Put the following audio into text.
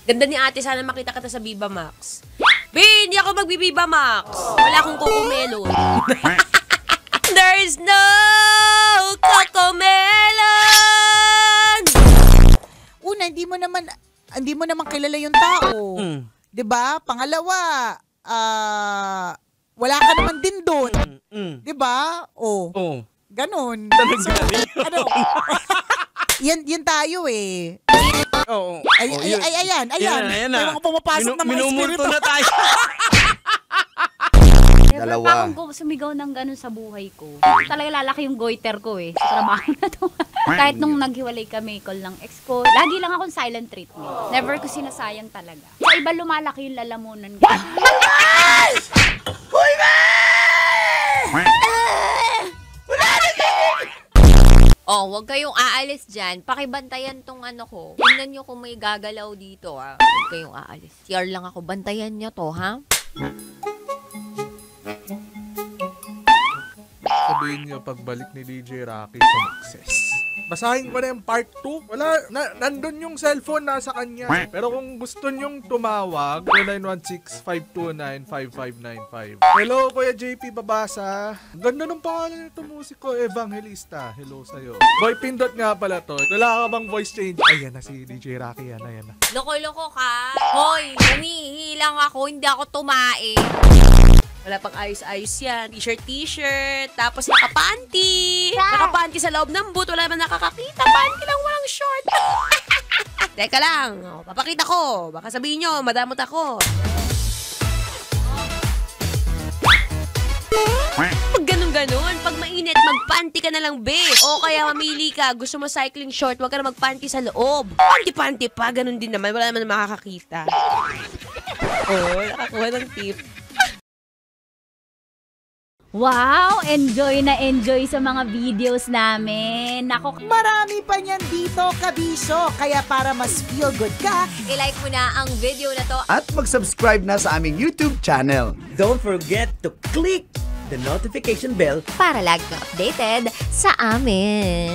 Ganda ni ate, sana makita kita sa Viva Max. B, hindi ako mag-Viva Max. Wala akong cocomelon. There's no cocomelon! Una, hindi mo naman kilala yung tao. 'Di ba? Pangalawa, wala ka naman din doon. 'Di ba? Ganon. So, ano? yan tayo eh. Ayan. May mga pumapasok na mga espiritu. Na tayo. Never pa akong sumigaw ng ganun sa buhay ko. Talaga lalaki yung goiter ko eh. Sa trabaho na to. Kahit nung naghiwalay kami, call ng ex ko, lagi lang akong silent treatment. Never ko sinasayang talaga. Sa iba lumalaki yung lalamunan ko. Oh, wag kayong aalis dyan. Pakibantayan tong ano ko. Tingnan nyo kung may gagalaw dito, ha. Wag kayong aalis. CR lang ako. Bantayan nyo to, ha? Sabihin niyo pagbalik ni DJ Rocky sa success. Basahin ko na yung part 2. Wala, nandun yung cellphone nasa kanya. Pero kung gusto nyong tumawag, 0916-529-5595. Hello, Kuya JP Babasa. Ganda ng pangalan nito musiko, Evangelista. Hello sa'yo. Boy Pindot nga pala to. Wala ka bang voice change? Ayan na si DJ Rocky. Ayan na. Loko-loko ka. Hoy, humihilang ako. Hindi ako tumae. Wala pang ayos-ayos yan. T-shirt. Tapos naka-panty. Naka-panty sa loob ng boot. Wala naman nakakakita. Panty lang, walang short. Teka lang. Papakita ko. Baka sabihin nyo, madamot ako. Pag ganun-ganun, pag mainit, mag-panty ka na lang, be. O kaya mamili ka. Gusto mo cycling short, wag ka na mag-panty sa loob. Panty-panty pa, ganun din naman. Wala naman makakakita. Nakakuha ng tip. Wow! Enjoy na enjoy sa mga videos namin. Nako, Marami pa niyan dito, kabisyo. Kaya para mas feel good ka, I-like mo na ang video na to. At mag-subscribe na sa aming YouTube channel. Don't forget to click the notification bell Para lagi kang updated sa amin.